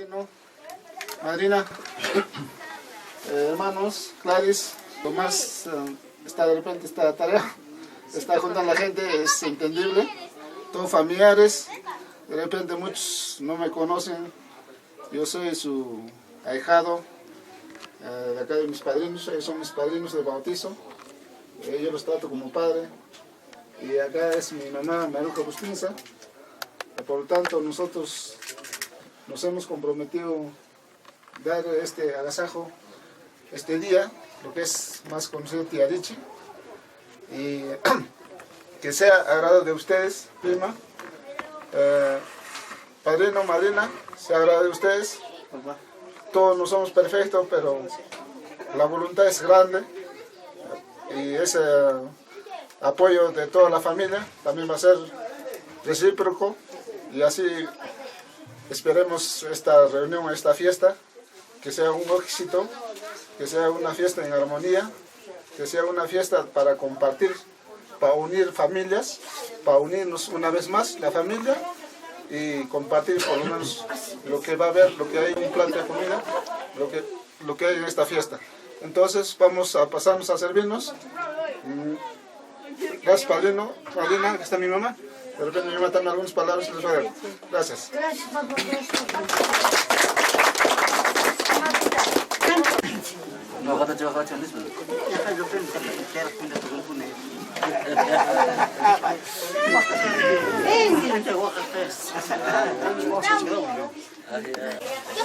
padrino, madrina, hermanos, Clarice, Tomás, está de repente esta tarea, está junto a la gente, es entendible, todos familiares, de repente muchos no me conocen, yo soy su ahijado, de acá de mis padrinos, ellos son mis padrinos de bautizo, yo los trato como padre, y acá es mi mamá Maruja Bustinza, por lo tanto nosotros nos hemos comprometido dar este agasajo este día, lo que es más conocido Tiarichi, y que sea agrado de ustedes, prima, padrino, madrina, sea agrado de ustedes. Todos no somos perfectos, pero la voluntad es grande y ese apoyo de toda la familia también va a ser recíproco y así esperemos esta reunión, esta fiesta, que sea un éxito, que sea una fiesta en armonía, que sea una fiesta para compartir, para unir familias, para unirnos una vez más la familia y compartir por lo menos lo que va a haber, lo que hay en un plato de comida, lo que hay en esta fiesta. Entonces vamos a pasarnos a servirnos. Gracias, padrino, madrina, aquí está mi mamá. De repente mi mamá también algunas palabras les va a dar. Gracias. ¿Qué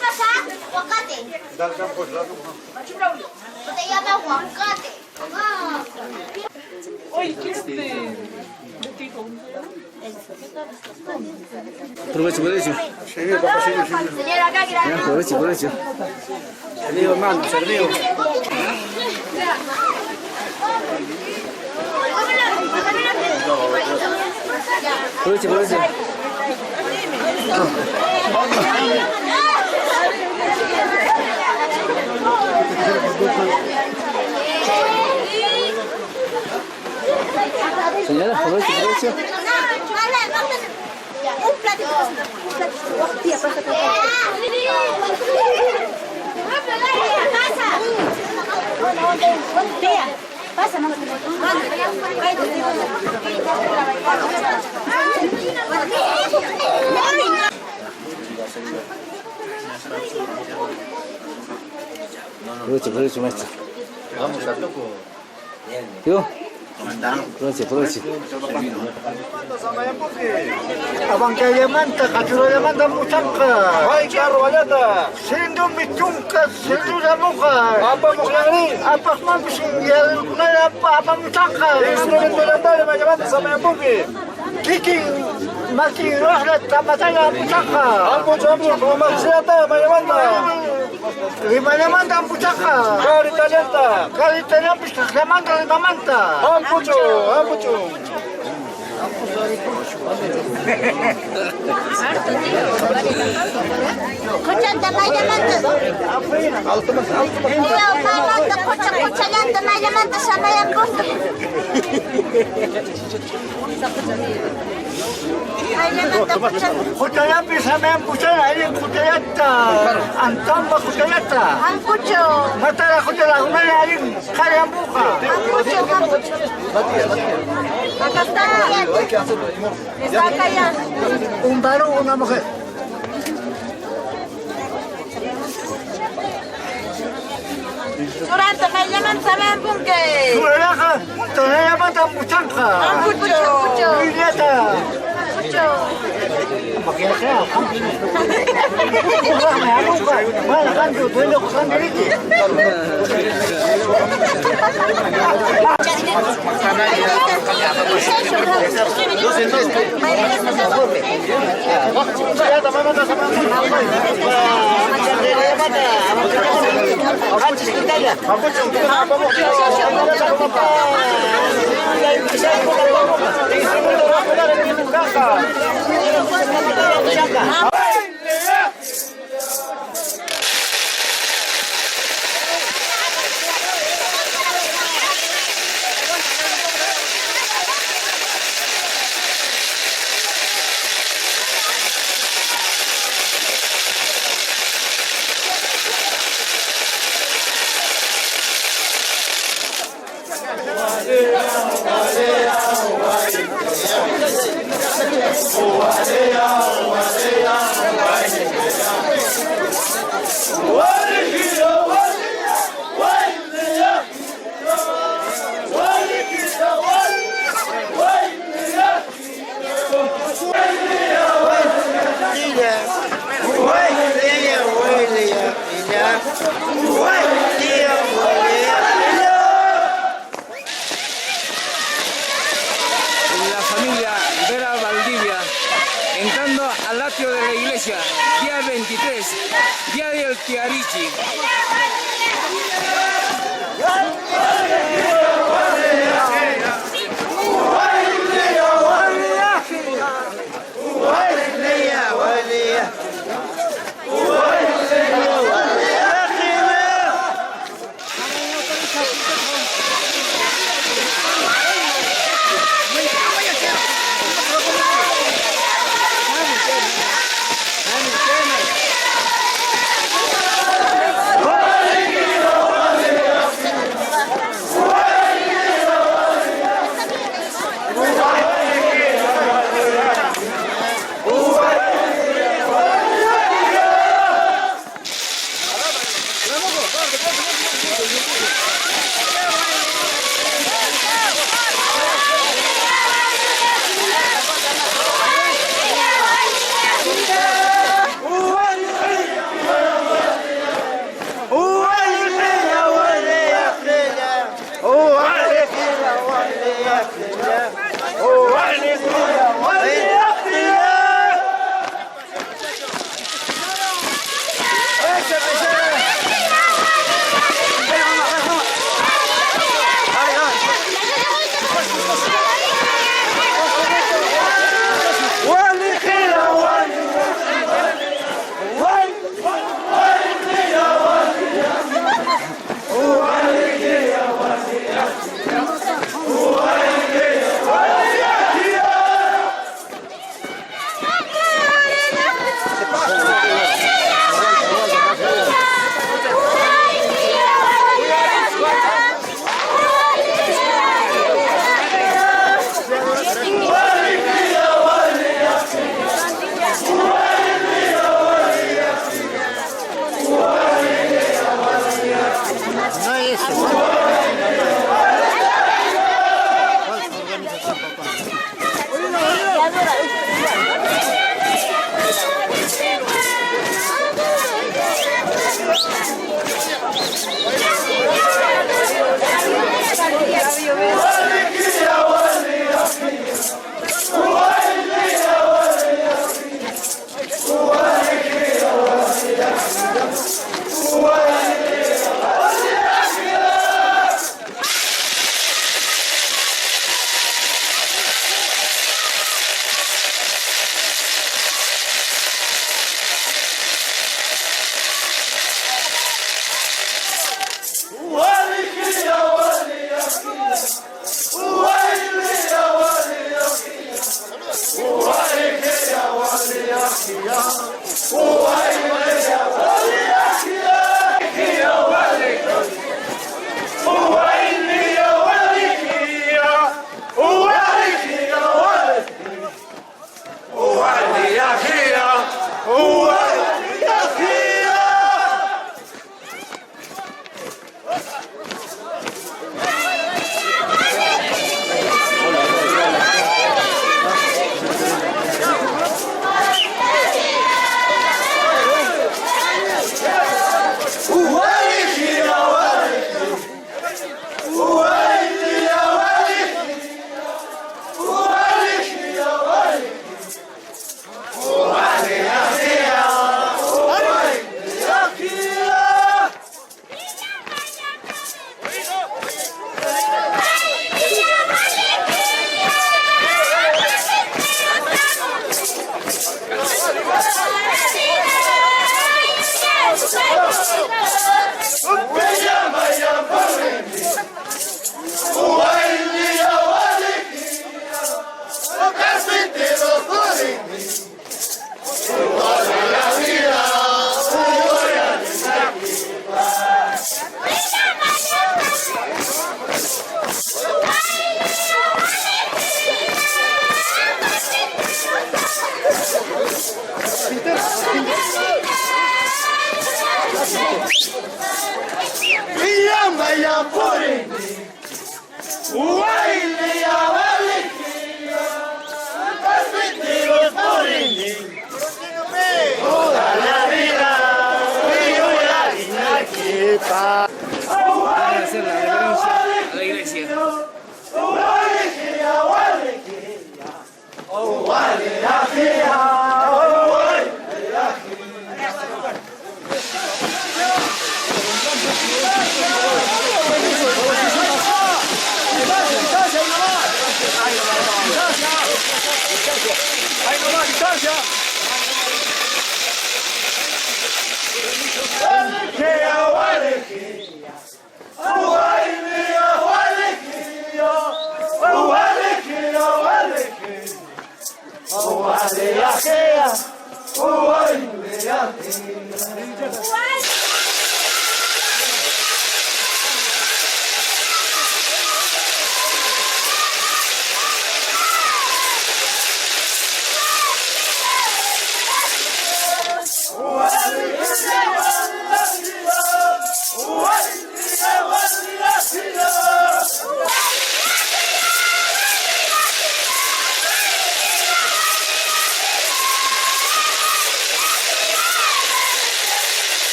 pasa? Aguacate. Se llama aguacate. Oye, ¿qué Provecho, provecho. Señora, acá Ya, provecho, provecho. Servido, hermano, servido. Provecho, provecho. Señora, provecho, provecho. Un platito. Tía, pasa. Tía, pasa, mamá. Provecho, provecho, maestro. Vamos a loco. ¿Yo? Provecho, provecho. Abang kaya manta, katuro naman ang musangka. Ay, karo alata. Sindo mitungka, sindo na muka. Apa mo kaya apas man bisingyan na apa musangka. Instrumento na tayo, mayamanta sa mayambuki. Kiking, makiroh na tamatala musangka. Ampo champo, kumaksiyata, mayamanta. Lima naman ang musangka. Kari talenta. Kari talenta, kaklamanta, limamanta. Ampucho, ampucho. Koçanta mayamanta. Ayaw, mamanta, koçanta mayamanta sa mayambuki. Kutayampi sa mayang pusana, ayun kutayata. Antamba kutayata. Ampucho. Matala kutala, kumaya ayun kayambuka. Ampucho. Acá está. Está acá ya. Un varón, una mujer. Durante mayamanta mayambuki. Suralaja, tanayamanta muchangka. Ampucho. Julieta. Ampucho. Makiasa, Wah, mayamuka. Wala kanto, duelo ko kandiriki. La familia Vera Valdivia, entrando al atrio de la iglesia, día 23, día del Tiarichi.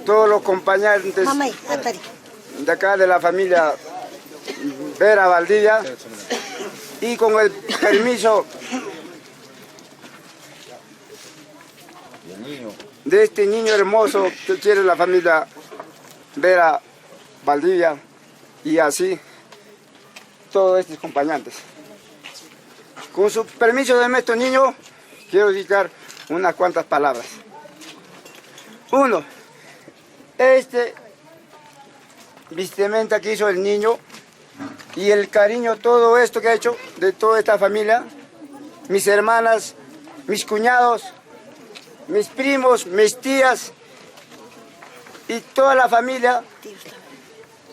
Todos los acompañantes de acá de la familia Vera Valdivia, y con el permiso de este niño hermoso que quiere la familia Vera Valdivia, y así todos estos acompañantes. Con su permiso de nuestro niño, quiero dedicar unas cuantas palabras. Uno, este vestimenta que hizo el niño y el cariño, todo esto que ha hecho de toda esta familia, mis hermanas, mis cuñados, mis primos, mis tías y toda la familia,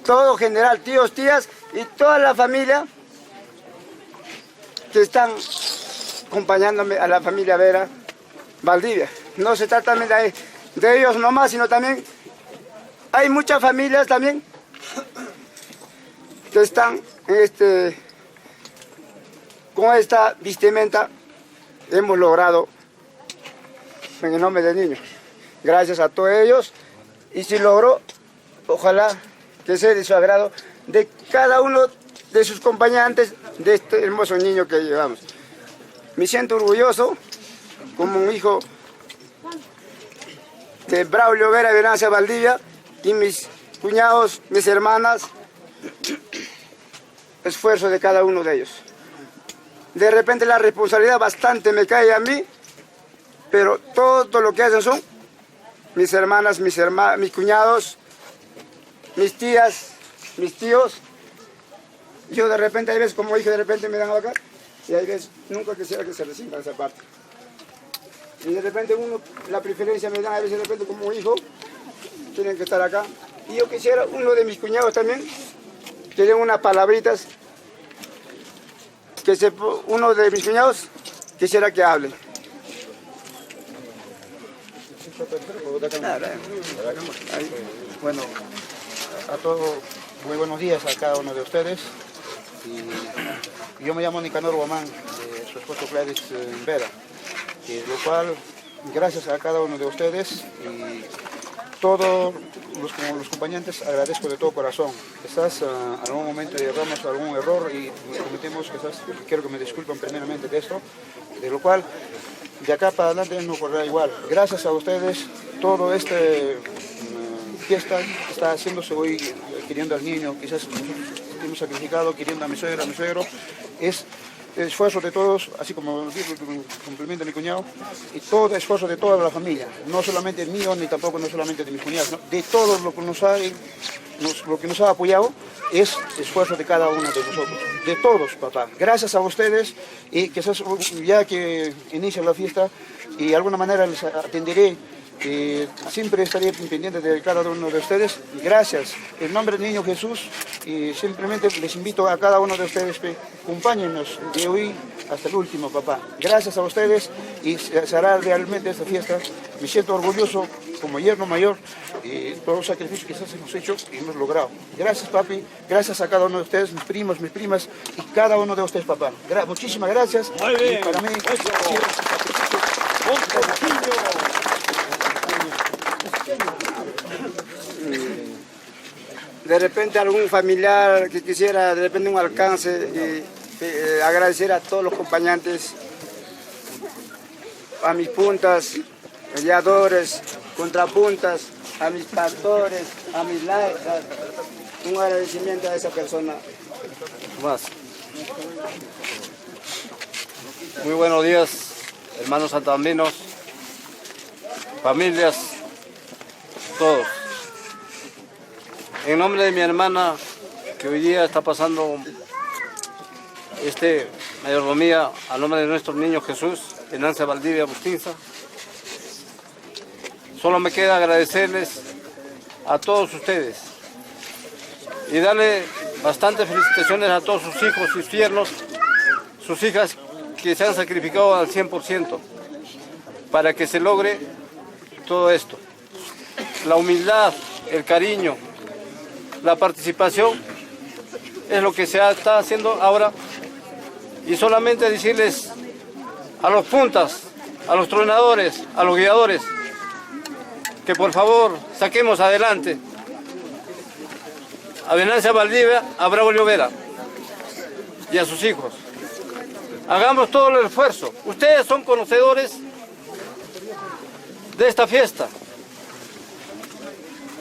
todo general, tíos, tías y toda la familia que están acompañándome a la familia Vera Valdivia. No se trata también de ellos nomás, sino también hay muchas familias también que están con esta vestimenta. Hemos logrado en el nombre del niño. Gracias a todos ellos, y si logró, ojalá que sea de su agrado de cada uno de sus acompañantes de este hermoso niño que llevamos. Me siento orgulloso como un hijo de Braulio Vera Venancio Valdivia, y mis cuñados, mis hermanas, esfuerzo de cada uno de ellos. De repente la responsabilidad bastante me cae a mí, pero todo lo que hacen son mis hermanas, mis cuñados, mis tías, mis tíos. Yo de repente, hay veces como hijo, de repente me dan acá, y hay veces nunca quisiera que se resignara esa parte. Y de repente uno, la preferencia me dan, a veces de repente como hijo, tienen que estar acá. Y yo quisiera, uno de mis cuñados también, que den unas palabritas, uno de mis cuñados quisiera que hable. Bueno, a todos, muy buenos días a cada uno de ustedes. Y yo me llamo Nicanor Guamán, de su esposo Gladys Vera, y lo cual, gracias a cada uno de ustedes y todos los acompañantes, agradezco de todo corazón. Quizás en algún momento llegamos a algún error y cometimos, quizás quiero que me disculpen primeramente de esto, de lo cual de acá para adelante no ocurrirá igual. Gracias a ustedes, todo este fiesta está haciéndose hoy, queriendo al niño, quizás nosotros hemos sacrificado, queriendo a mi suegra, a mi suegro, es el esfuerzo de todos, así como digo, complemento a mi cuñado, y todo esfuerzo de toda la familia, no solamente mío, ni tampoco no solamente de mis cuñados, ¿no? De todos lo que nos ha apoyado es esfuerzo de cada uno de nosotros, de todos, papá. Gracias a ustedes, y quizás ya que inicia la fiesta, y de alguna manera les atenderé, siempre estaré pendiente de cada uno de ustedes. Gracias. En nombre del Niño Jesús, y simplemente les invito a cada uno de ustedes que acompáñenos de hoy hasta el último, papá. Gracias a ustedes, y se hará realmente esta fiesta. Me siento orgulloso como yerno mayor, y todos los sacrificios que quizás hemos hecho y hemos logrado. Gracias, papi. Gracias a cada uno de ustedes, mis primos, mis primas, y cada uno de ustedes, papá. Muchísimas gracias. Muy bien. Y para mí, de repente algún familiar que quisiera de repente un alcance, y agradecer a todos los acompañantes, a mis puntas, guiadores, contrapuntas, a mis pastores, a mis laicas, un agradecimiento a esa persona. Más. Muy buenos días, hermanos santambinos, familias, todos. En nombre de mi hermana, que hoy día está pasando mayordomía, a nombre de nuestro Niño Jesús, Venancia Valdivia Bustinza, solo me queda agradecerles a todos ustedes y darle bastantes felicitaciones a todos sus hijos, sus yernos, sus hijas que se han sacrificado al 100% para que se logre todo esto. La humildad, el cariño, la participación es lo que se está haciendo ahora, y solamente decirles a los puntas, a los tronadores, a los guiadores, que por favor saquemos adelante a Venancia Valdivia, a Bravo Llovera y a sus hijos. Hagamos todo el esfuerzo. Ustedes son conocedores de esta fiesta.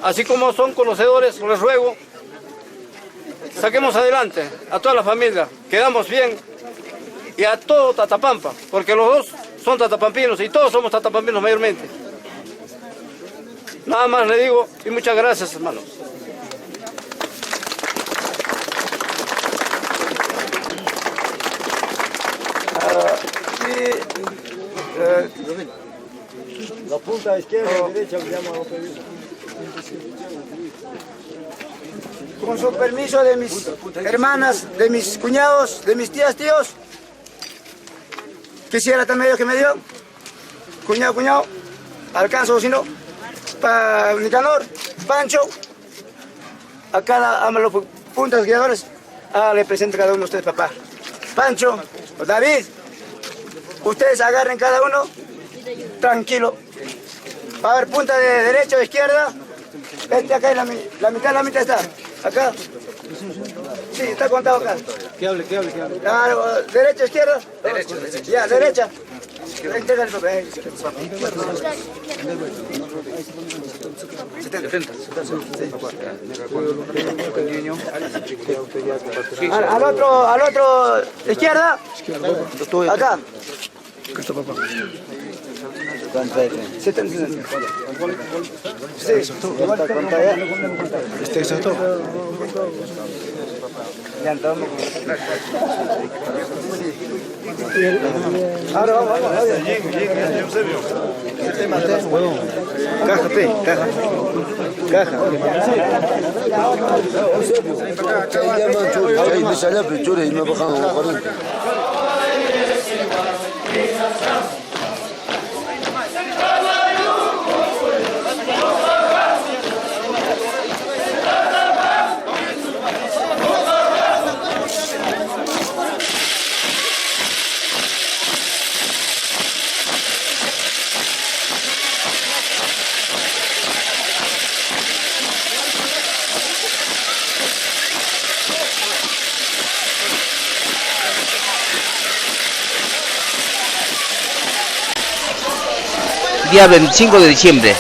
Así como son conocedores, les ruego, saquemos adelante a toda la familia, quedamos bien, y a todo Tatapampa, porque los dos son tatapampinos y todos somos tatapampinos mayormente. Nada más le digo, y muchas gracias, hermanos. La punta izquierda y derecha me llama a pedir. Con su permiso de mis hermanas, de mis cuñados, de mis tías, tíos, quisiera también que me dio, cuñado, alcanzo, si no, para Nicanor, Pancho, a los puntas guiadores, le presento a cada uno de ustedes, papá. Pancho, David, ustedes agarren cada uno, tranquilo. Va a haber punta de derecha o izquierda. Este acá es la mitad está. Acá. Sí, está contado acá. Que hable. Claro, derecha, izquierda. Derecha. Ya, derecha. Entrega el papel. 70. Al otro, izquierda. Acá. día 25 de diciembre,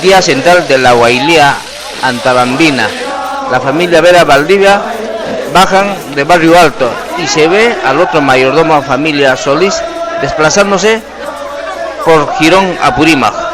día central de la Huaylía Antabambina. La familia Vera Valdivia bajan de Barrio Alto y se ve al otro mayordomo, familia Solís, desplazándose por Girón a Purímac.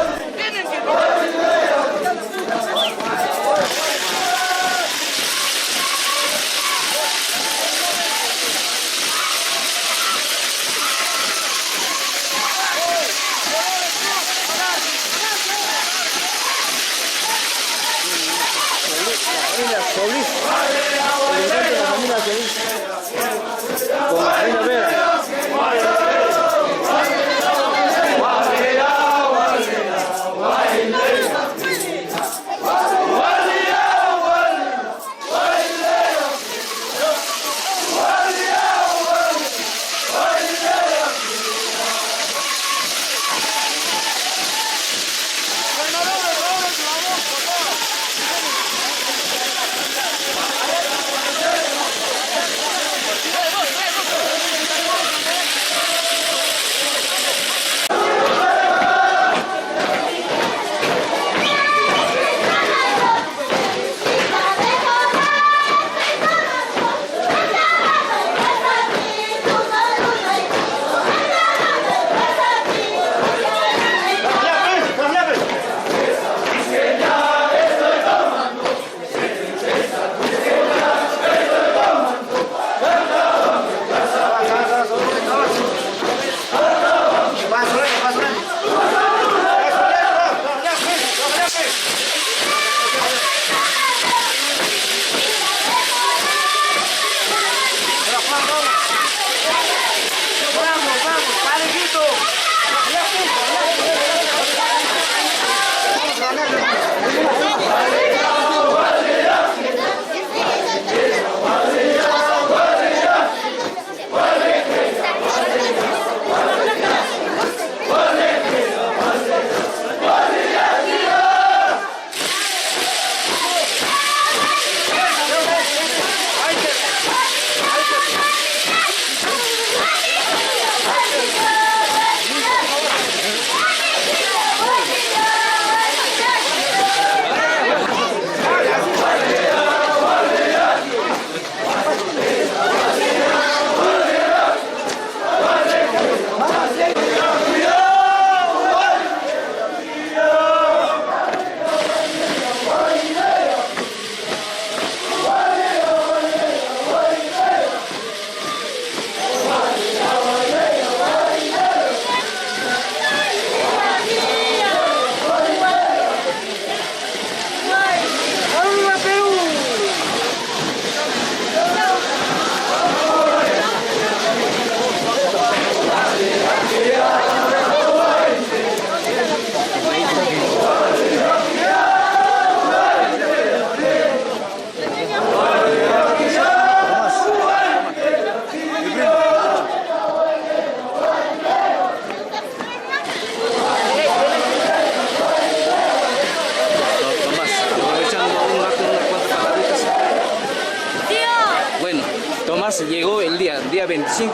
Llegó el día 25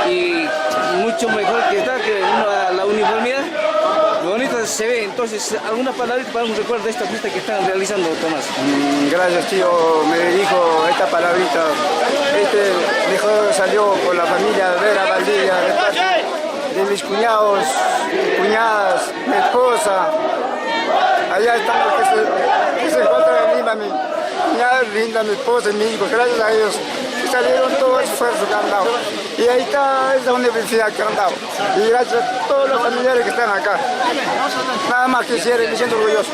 y mucho mejor que está que la uniformidad bonita se ve. Entonces, ¿alguna palabrita para un recuerdo de esta fiesta que están realizando, Tomás? Gracias, tío. Me dijo esta palabrita. Mejor salió con la familia Vera Valdivia, de mis cuñados, cuñadas, mi esposa. Allá están los que se encuentran en Lima, mi cuñada linda, mi esposa y mi hijo. Gracias a ellos salieron todo el esfuerzo que han dado. Y ahí está esa universidad que han dado. Y gracias a todos los familiares que están acá. Nada más quisiera y me siento orgulloso.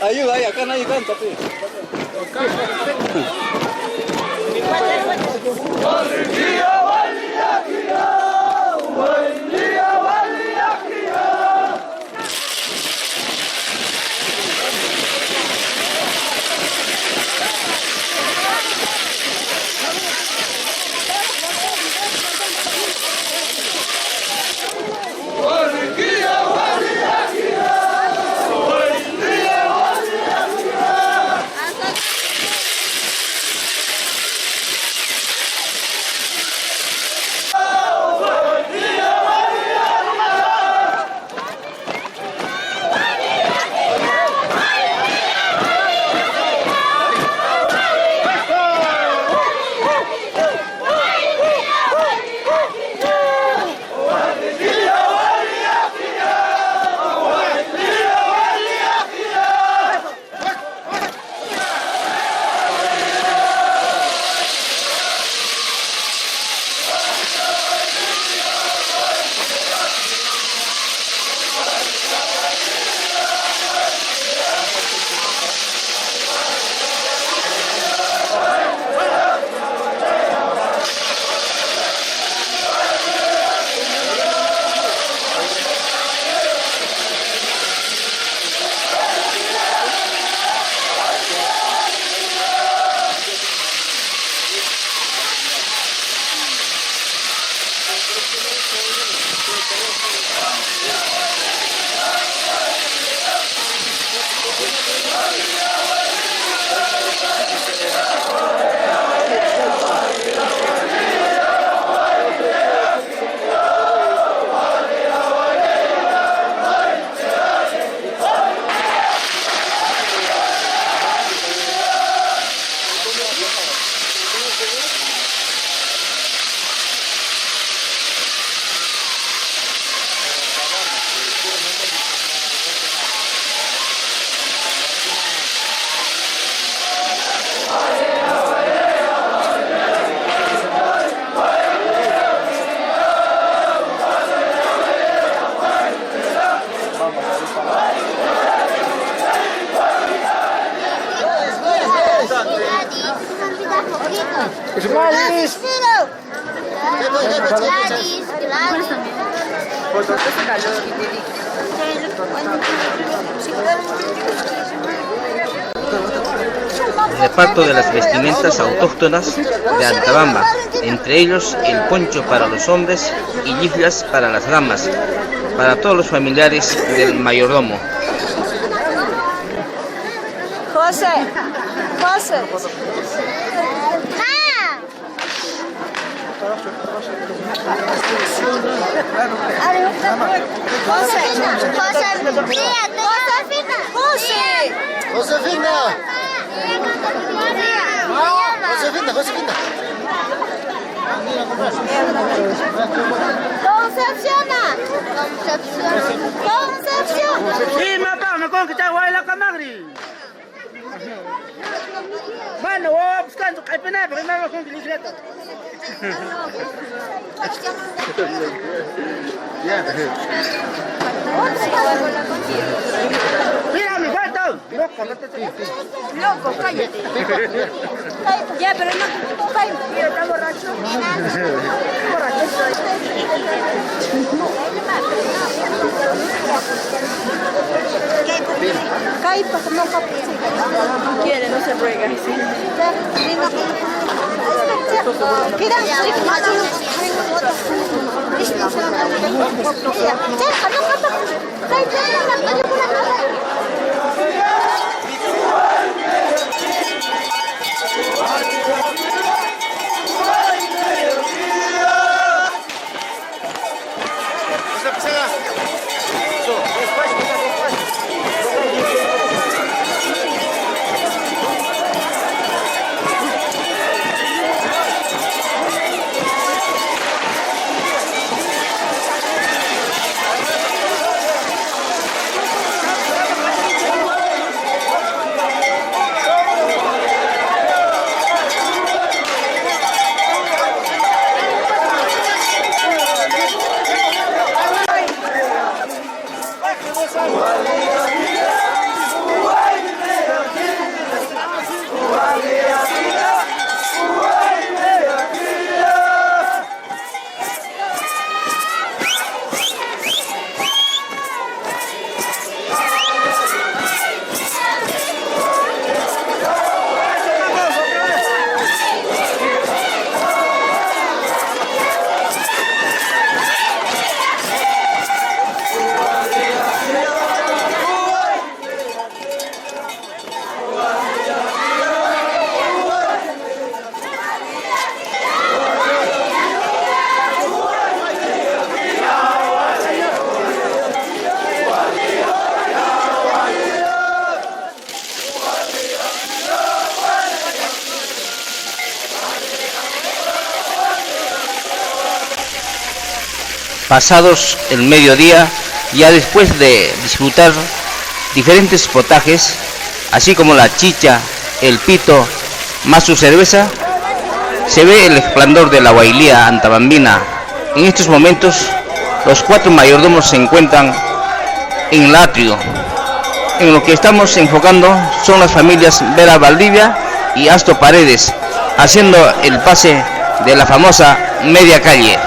Ayuda, ahí, acá nadie canta, pues. Gladys. Reparto de las vestimentas autóctonas de Antabamba, entre ellos el poncho para los hombres y liflas para las damas, para todos los familiares del mayordomo. José, José. Josefina. Bueno, voy a buscar tu caipena, pero no lo con bicicleta. Mira, mi falta. Loco, cállate. Ya, pero no, cállate. Mira, está borracho. Caipa, no quiere, no se ruega. pasados el mediodía, ya después de disfrutar diferentes potajes, así como la chicha, el pito, más su cerveza, se ve el esplendor de la Huaylía antabambina. En estos momentos, los 4 mayordomos se encuentran en el atrio. En lo que estamos enfocando son las familias Vera Valdivia y Asto Paredes, haciendo el pase de la famosa media calle.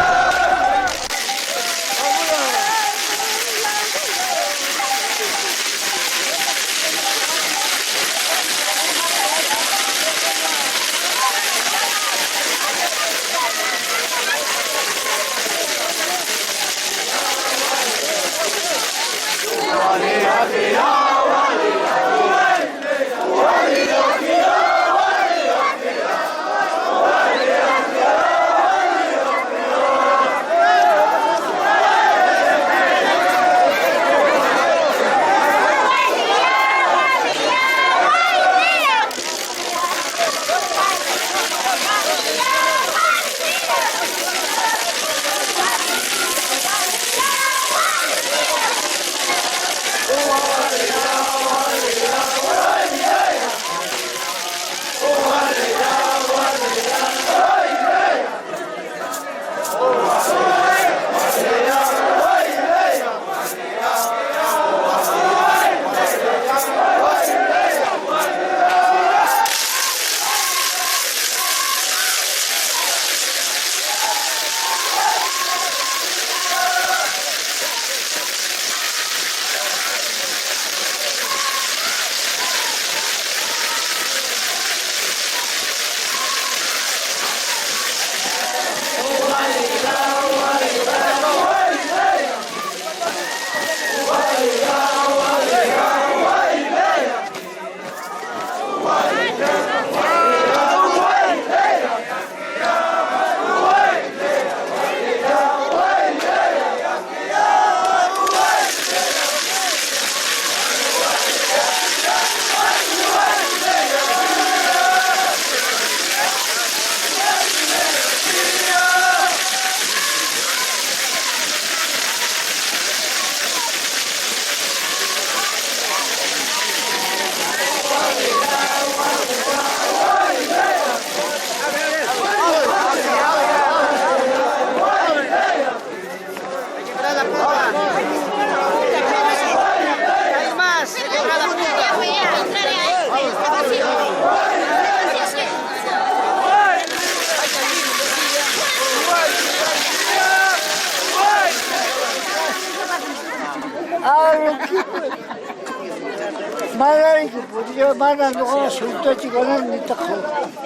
Mana no asunto chicanan ni tajo.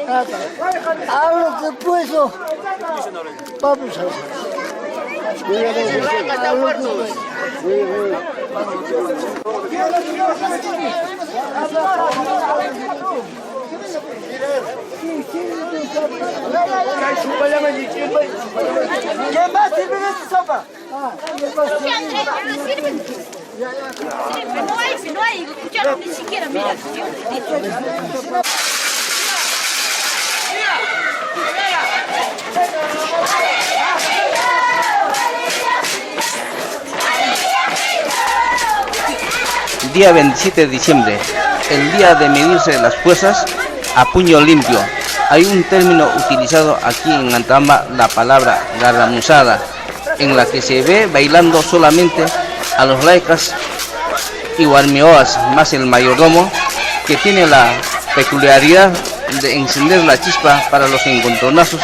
Nada. Hablo que puedo. Vamos a ¿qué más sirve de esta sopa? No hay, escucharon ni siquiera, mira. Día 27 de diciembre, el día de medirse las fuerzas a puño limpio. Hay un término utilizado aquí en Antabamba, la palabra garramuzada, en la que se ve bailando solamente a los laicas y guarmioas, más el mayordomo, que tiene la peculiaridad de encender la chispa para los encontronazos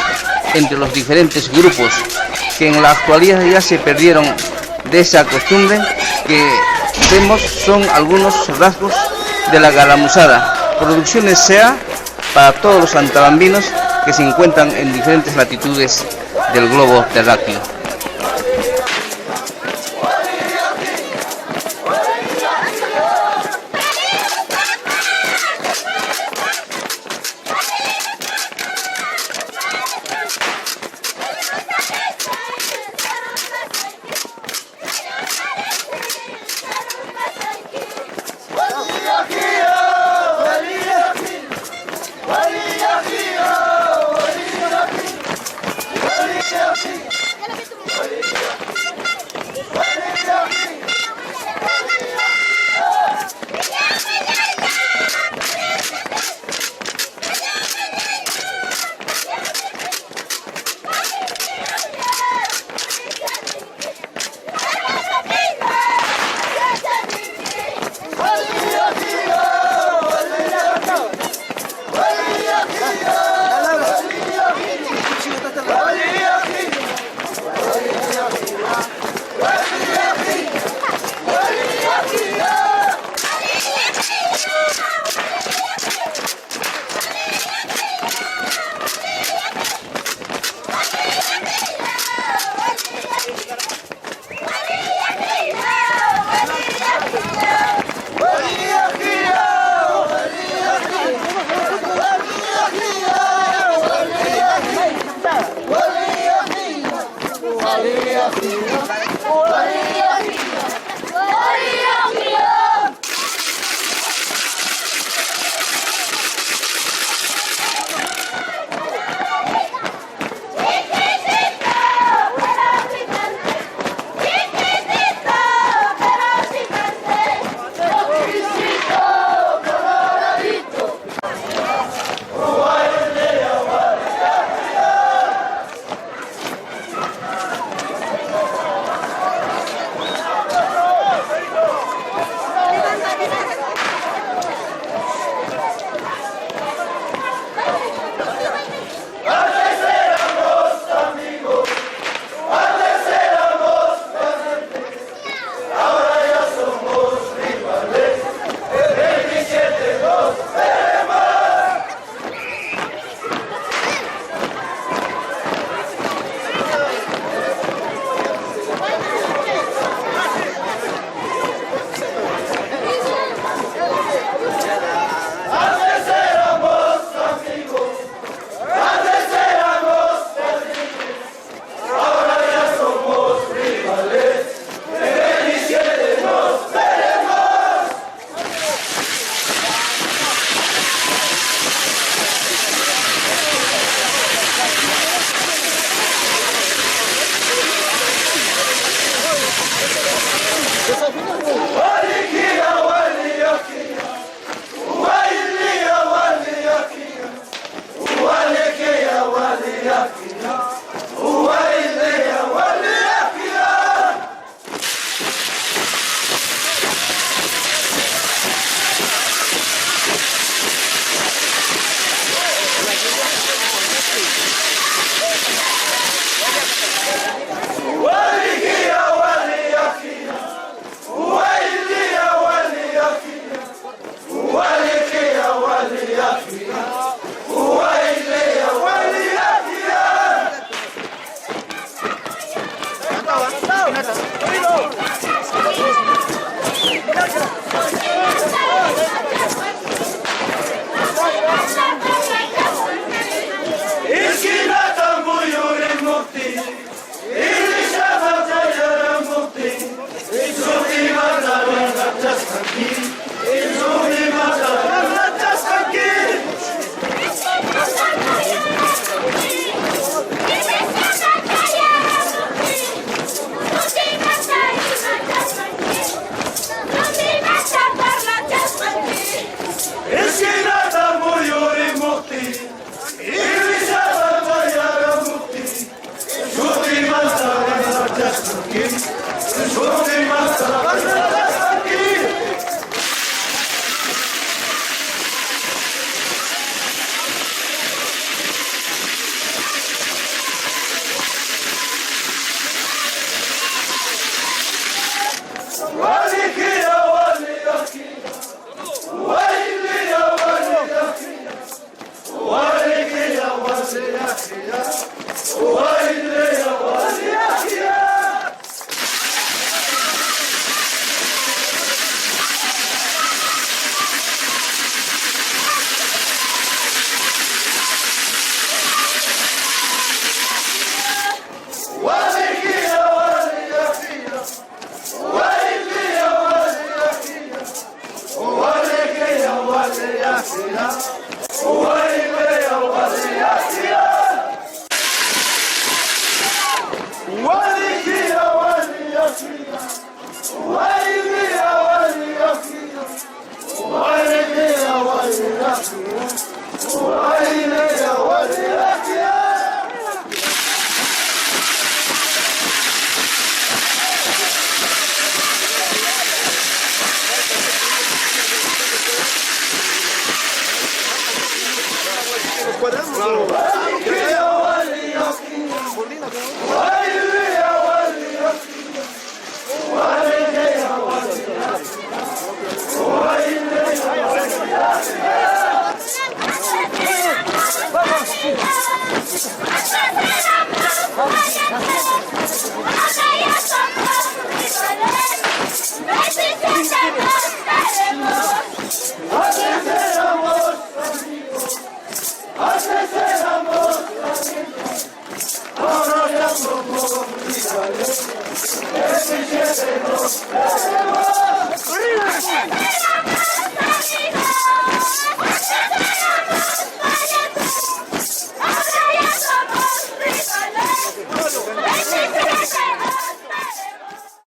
entre los diferentes grupos, que en la actualidad ya se perdieron de esa costumbre, que vemos son algunos rasgos de la garramuzada. Producciones SEA para todos los antabambinos que se encuentran en diferentes latitudes del globo terráqueo. Ya lo que tú Uwaile ya wazee